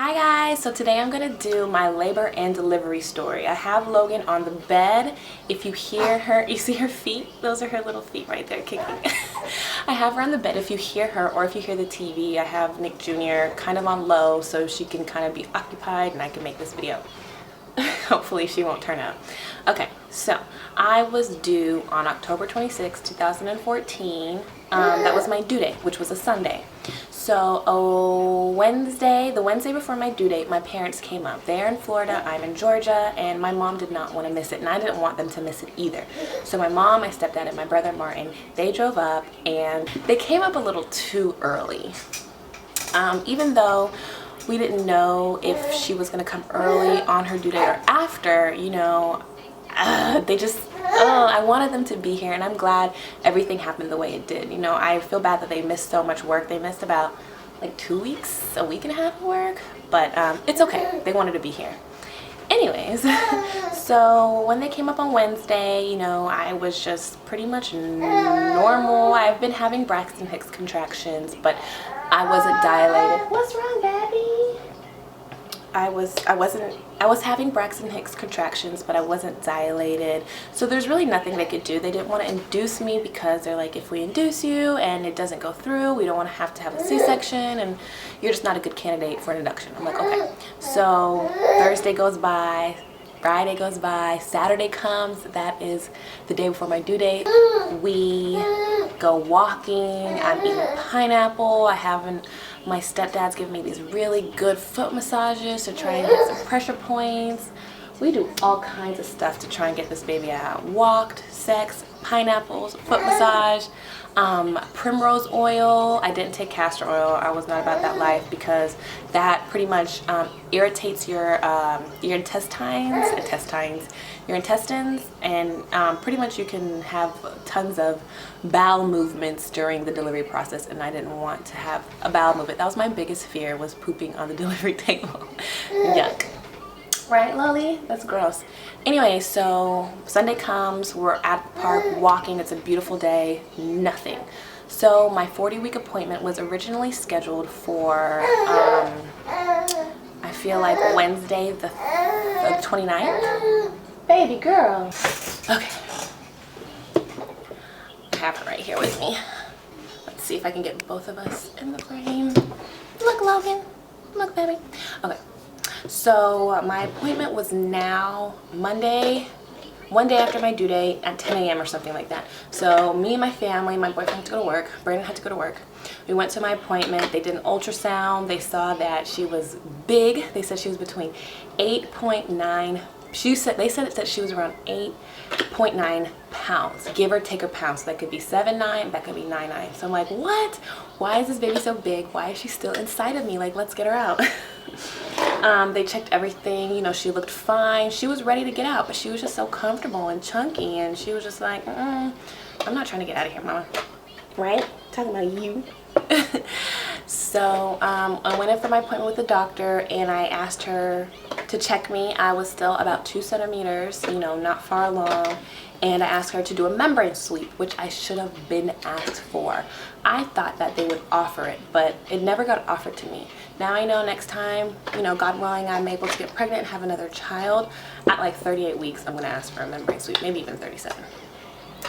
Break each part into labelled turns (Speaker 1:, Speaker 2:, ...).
Speaker 1: Hi guys, so today I'm going to do my labor and delivery story. I have Logan on the bed. If you hear her, you see her feet? Those are her little feet right there kicking. I have her on the bed. If you hear her or if you hear the TV, I have Nick Jr. kind of on low so she can kind of be occupied and I can make this video. Hopefully she won't turn out. Okay, so I was due on October 26, 2014. That was my due date, which was a Sunday. So the Wednesday before my due date, my parents came up. They're in Florida, I'm in Georgia, and my mom did not want to miss it, and I didn't want them to miss it either. So my mom, my stepdad, and my brother Martin, they drove up, and they came up a little too early. Even though we didn't know if she was going to come early on her due date or after, you know, I wanted them to be here, and I'm glad everything happened the way it did. You know, I feel bad that they missed so much work. They missed about like 2 weeks, a week and a half of work, but it's okay. They wanted to be here. Anyways, so when they came up on Wednesday, you know, I was just pretty much normal. I've been having Braxton Hicks contractions, but I wasn't dilated. What's wrong, Babby? I was having Braxton Hicks contractions, but I wasn't dilated. So there's really nothing they could do. They didn't want to induce me because they're like, if we induce you and it doesn't go through, we don't want to have a C-section, and you're just not a good candidate for an induction. I'm like, okay. So Thursday goes by, Friday goes by, Saturday comes. That is the day before my due date. We go walking. I'm eating pineapple. My stepdad's giving me these really good foot massages to try and get some pressure points. We do all kinds of stuff to try and get this baby out. Walked, sex, pineapples, foot massage, primrose oil. I didn't take castor oil. I was not about that life because that pretty much irritates your intestines, and pretty much you can have tons of bowel movements during the delivery process, and I didn't want to have a bowel movement. That was my biggest fear, was pooping on the delivery table. Yuck. Right, Lolly? That's gross. Anyway, so Sunday comes, we're at the park walking, it's a beautiful day, nothing. So my 40-week appointment was originally scheduled for, I feel like Wednesday the 29th? Baby girl. Okay. I have her right here with me. Let's see if I can get both of us in the frame. Look, Logan. Look, baby. Okay. So my appointment was now Monday, one day after my due date at 10 a.m. or something like that. So me and my family, my boyfriend had to go to work, Brandon had to go to work. We went to my appointment. They did an ultrasound. They saw that she was big. They said she was between 8.9. They said that she was around 8.9 pounds, give or take a pound. So that could be 7'9", that could be 9'9". So I'm like, what? Why is this baby so big? Why is she still inside of me? Like, let's get her out. They checked everything, you know, she looked fine. She was ready to get out, but she was just so comfortable and chunky, and she was just like, I'm not trying to get out of here, mama. Right? Talking about you. So I went in for my appointment with the doctor, and I asked her to check me. I was still about 2 centimeters, you know, not far along. And I asked her to do a membrane sweep, which I should have been asked for. I thought that they would offer it, but it never got offered to me. Now I know next time, you know, God willing, I'm able to get pregnant and have another child. At like 38 weeks, I'm going to ask for a membrane sweep, maybe even 37.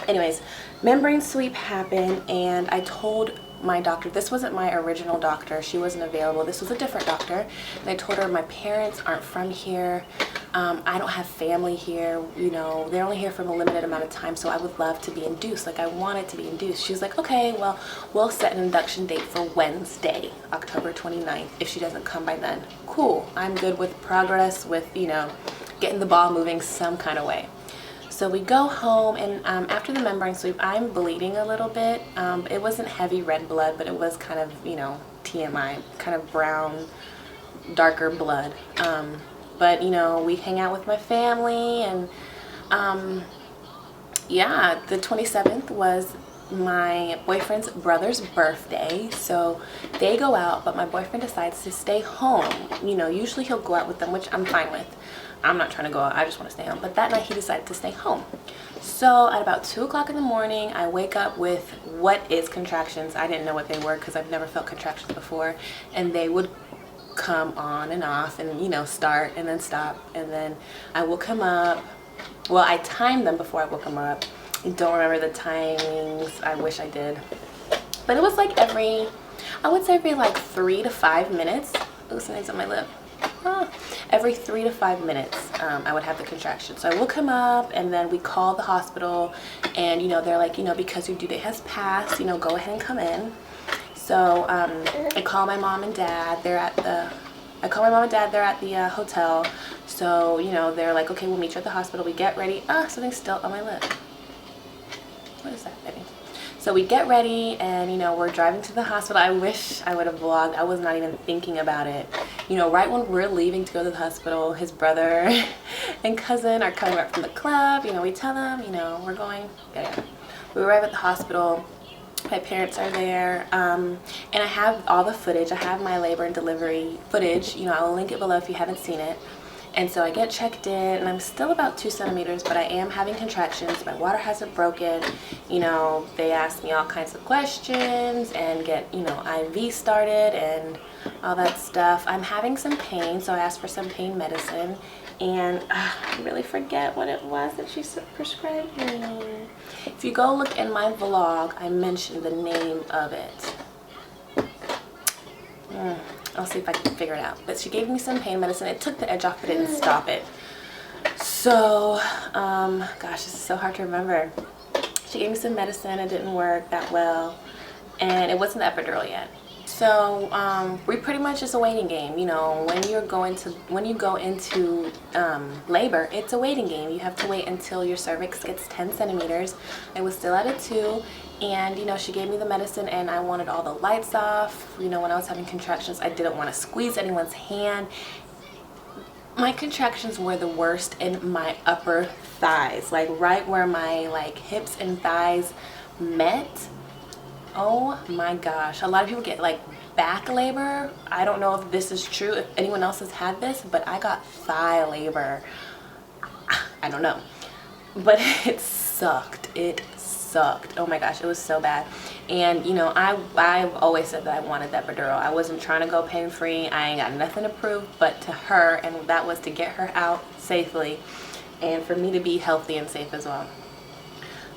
Speaker 1: Anyways, membrane sweep happened, and I told my doctor, this wasn't my original doctor, she wasn't available, this was a different doctor, and I told her my parents aren't from here, I don't have family here, you know, they're only here for a limited amount of time, so I would love to be induced, like I wanted to be induced. She was like, okay, well, we'll set an induction date for Wednesday, October 29th, if she doesn't come by then. Cool, I'm good with progress, with, you know, getting the ball moving some kind of way. So we go home, and after the membrane sweep, I'm bleeding a little bit. It wasn't heavy red blood, but it was kind of, you know, TMI, kind of brown, darker blood. But, you know, we hang out with my family, and yeah, the 27th was my boyfriend's brother's birthday, so they go out, but my boyfriend decides to stay home. You know, usually he'll go out with them, which I'm fine with. I'm not trying to go out, I just want to stay home. But that night he decided to stay home. So at about 2 o'clock in the morning, I wake up with what is contractions. I didn't know what they were because I've never felt contractions before. And they would come on and off and, you know, start and then stop. And then I woke him up. Well, I timed them before I woke him up. I don't remember the timings. I wish I did. But it was like every, I would say every like 3 to 5 minutes. Ooh, something's on my lip. Every 3 to 5 minutes, I would have the contraction. So I woke him up, and then we called the hospital, and, you know, they're like, you know, because your due date has passed, you know, go ahead and come in. So I call my mom and dad. They're at the hotel. So, you know, they're like, okay, we'll meet you at the hospital. We get ready. Something's still on my lip. What is that, baby? So we get ready, and, you know, we're driving to the hospital. I wish I would have vlogged. I was not even thinking about it. You know, right when we're leaving to go to the hospital, his brother and cousin are coming up from the club. You know, we tell them, you know, we're going. Yeah. We arrive at the hospital. My parents are there, and I have all the footage. I have my labor and delivery footage. You know, I will link it below if you haven't seen it. And so I get checked in, and I'm still about 2 centimeters, but I am having contractions. My water hasn't broken. You know, they ask me all kinds of questions and get, you know, IV started and all that stuff. I'm having some pain, so I asked for some pain medicine, and I really forget what it was that she prescribed me. If you go look in my vlog, I mentioned the name of it. I'll see if I can figure it out. But she gave me some pain medicine. It took the edge off, but it didn't stop it. So, gosh, this is so hard to remember. She gave me some medicine. It didn't work that well, and it wasn't the epidural yet. So we pretty much is a waiting game. You know, when you go into labor, it's a waiting game. You have to wait until your cervix gets 10 centimeters. I was still at a 2, and, you know, she gave me the medicine, and I wanted all the lights off. You know, when I was having contractions, I didn't want to squeeze anyone's hand. My contractions were the worst in my upper thighs, like right where my like hips and thighs met. Oh my gosh, a lot of people get like back labor. I don't know if this is true, if anyone else has had this, but I got thigh labor. I don't know, but it sucked. It sucked. Oh my gosh, it was so bad. And, you know, I've always said that I wanted that epidural. I wasn't trying to go pain-free. I ain't got nothing to prove but to her, and that was to get her out safely and for me to be healthy and safe as well.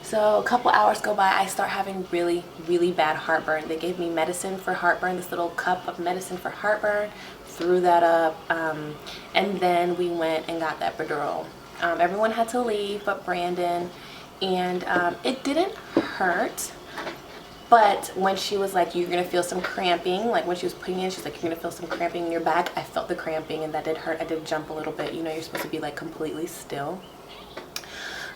Speaker 1: So a couple hours go by, I start having really, really bad heartburn. They gave me medicine for heartburn, this little cup of medicine for heartburn, threw that up, and then we went and got that epidural. Everyone had to leave but Brandon, and it didn't hurt, but when she was like, you're gonna feel some cramping, like when she was putting in, she's like, you're gonna feel some cramping in your back. I felt the cramping, and that did hurt. I did jump a little bit. You know, you're supposed to be like completely still.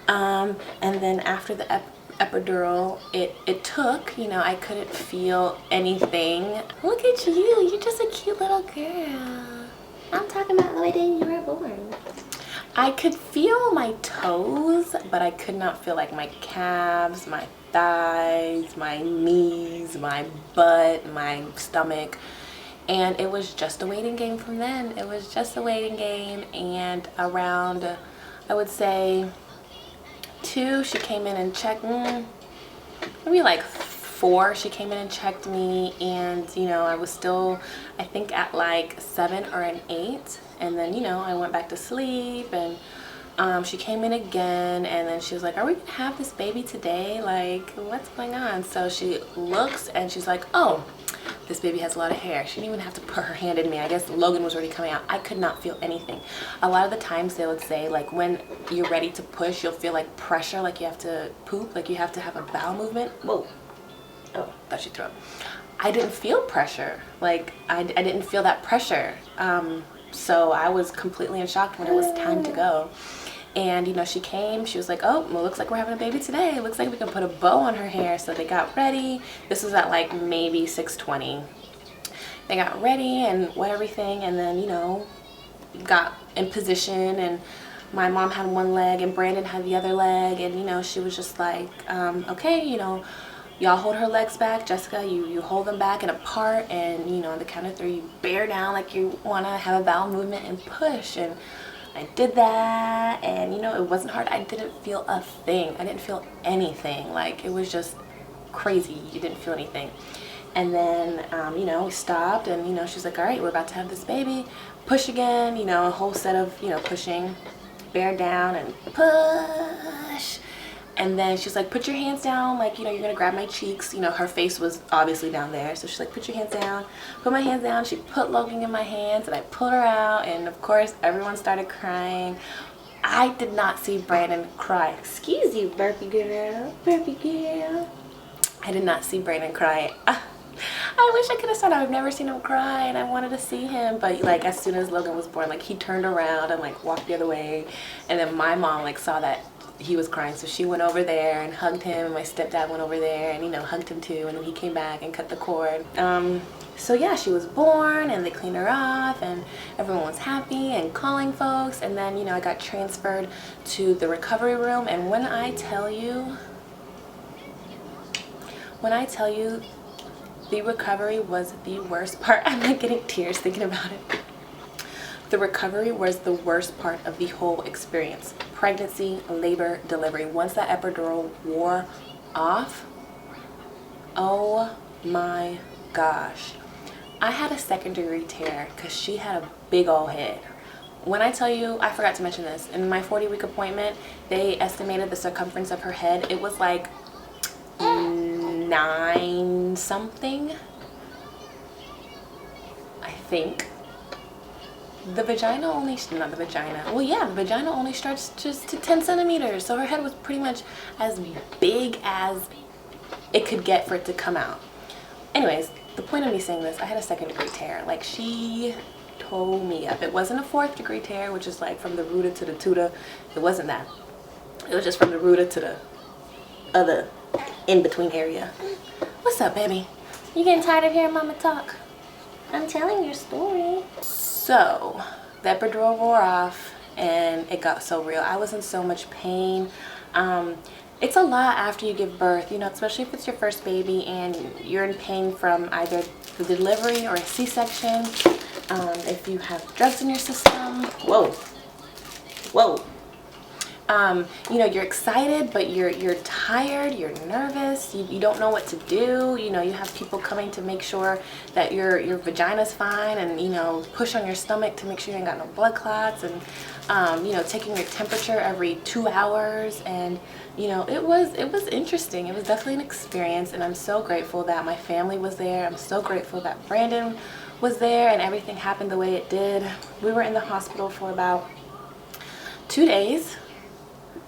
Speaker 1: And then after the epidural, it took, you know, I couldn't feel anything. Look at you, you're just a cute little girl. I'm talking about the way that you were born. I could feel my toes, but I could not feel like my calves, my thighs, my knees, my butt, my stomach. And it was just a waiting game from then. It was just a waiting game, and around, I would say 2, she came in and checked me. Maybe like 4, she came in and checked me, and, you know, I was still, I think, at like 7 or an 8, and then, you know, I went back to sleep, and she came in again, and then she was like, are we gonna have this baby today? Like, what's going on? So she looks, and she's like, oh, this baby has a lot of hair. She didn't even have to put her hand in me. I guess Logan was already coming out. I could not feel anything. A lot of the times they would say, like, when you're ready to push, you'll feel like pressure, like you have to poop, like you have to have a bowel movement. Whoa. Oh, thought she threw up. I didn't feel pressure. Like, I didn't feel that pressure. So I was completely in shock when it was time to go. And, you know, she came, she was like, oh, well, looks like we're having a baby today. It looks like we can put a bow on her hair. So they got ready. This was at like maybe 6:20. They got ready and everything, and then, you know, got in position, and my mom had one leg and Brandon had the other leg, and, you know, she was just like, okay, you know, y'all hold her legs back. Jessica, you hold them back and apart, and, you know, on the count of 3, you bear down like you want to have a bowel movement and push. And I did that, and, you know, it wasn't hard. I didn't feel a thing. I didn't feel anything. Like, it was just crazy. You didn't feel anything. And then, you know, we stopped and, you know, she's like, all right, we're about to have this baby. Push again, you know, a whole set of, you know, pushing. Bear down and push. And then she's like, put your hands down, like, you know, you're gonna grab my cheeks. You know, her face was obviously down there. So she's like, put your hands down. Put my hands down. She put Logan in my hands and I pulled her out. And of course, everyone started crying. I did not see Brandon cry. Excuse you, burpee girl. Burpee girl. I did not see Brandon cry. I wish I could have said I've never seen him cry and I wanted to see him, but like as soon as Logan was born, like he turned around and like walked the other way, and then my mom like saw that he was crying, so she went over there and hugged him, and my stepdad went over there and, you know, hugged him too, and then he came back and cut the cord. So yeah, she was born and they cleaned her off and everyone was happy and calling folks, and then, you know, I got transferred to the recovery room, and when I tell you the recovery was the worst part. I'm like getting tears thinking about it. The recovery was the worst part of the whole experience. Pregnancy, labor, delivery. Once that epidural wore off, oh my gosh. I had a second-degree tear because she had a big old head. When I tell you, I forgot to mention this, in my 40-week appointment, they estimated the circumference of her head. It was like 9 something, I think. The vagina only, not the vagina, well yeah, the vagina only starts just to 10 centimeters, so her head was pretty much as big as it could get for it to come out. Anyways, the point of me saying this, I had a second-degree tear. Like, she tore me up. It wasn't a 4th-degree tear, which is like from the rooter to the tutor. It wasn't that. It was just from the rooter to the other in-between area. What's up, baby? You getting tired of hearing mama talk? I'm telling your story. So, the epidural wore off and it got so real. I was in so much pain. It's a lot after you give birth, you know, especially if it's your first baby and you're in pain from either the delivery or a C-section. If you have drugs in your system, whoa. You know, you're excited, but you're tired, you're nervous, you don't know what to do. You know, you have people coming to make sure that your vagina's fine, and, you know, push on your stomach to make sure you ain't got no blood clots, and you know, taking your temperature every 2 hours. And, you know, it was interesting. It was definitely an experience, and I'm so grateful that my family was there. I'm so grateful that Brandon was there and everything happened the way it did. We were in the hospital for about 2 days.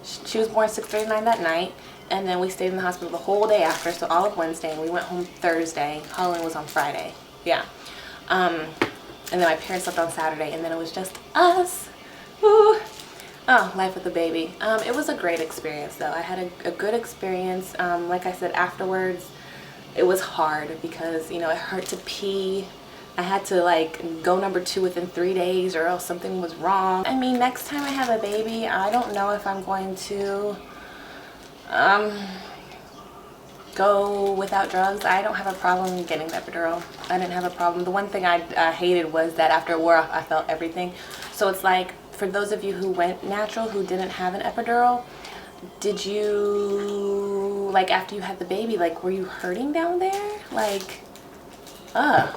Speaker 1: She was born 6:39 that night, and then we stayed in the hospital the whole day after, so all of Wednesday, and we went home Thursday. Halloween was on Friday. Yeah. And then my parents left on Saturday, and then it was just us. Woo. Oh, life with a baby. It was a great experience, though. I had a good experience. Like I said, afterwards, it was hard because, you know, it hurt to pee. I had to like go number 2 within 3 days, or else something was wrong. I mean, next time I have a baby, I don't know if I'm going to go without drugs. I don't have a problem getting the epidural. I didn't have a problem. The one thing I hated was that after it wore off, I felt everything. So it's like, for those of you who went natural, who didn't have an epidural, did you, like, after you had the baby, like, were you hurting down there? Like, I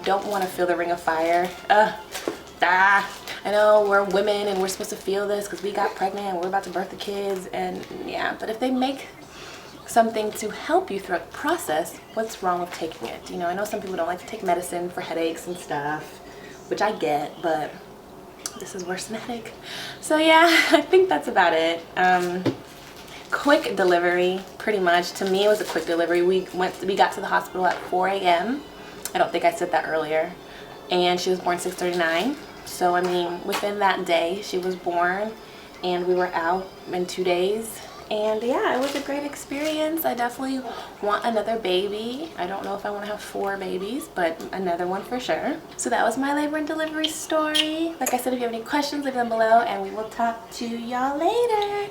Speaker 1: don't want to feel the ring of fire. I know we're women and we're supposed to feel this because we got pregnant and we're about to birth the kids, and yeah, but if they make something to help you throughout the process, what's wrong with taking it? You know, I know some people don't like to take medicine for headaches and stuff, which I get, but this is worse than a headache. So yeah, I think that's about it. Quick delivery, pretty much. To me, it was a quick delivery. We got to the hospital at 4 a.m. I don't think I said that earlier. And she was born 6:39. So, I mean, within that day, she was born, and we were out in 2 days. And yeah, it was a great experience. I definitely want another baby. I don't know if I want to have 4 babies, but another one for sure. So that was my labor and delivery story. Like I said, if you have any questions, leave them below, and we will talk to y'all later.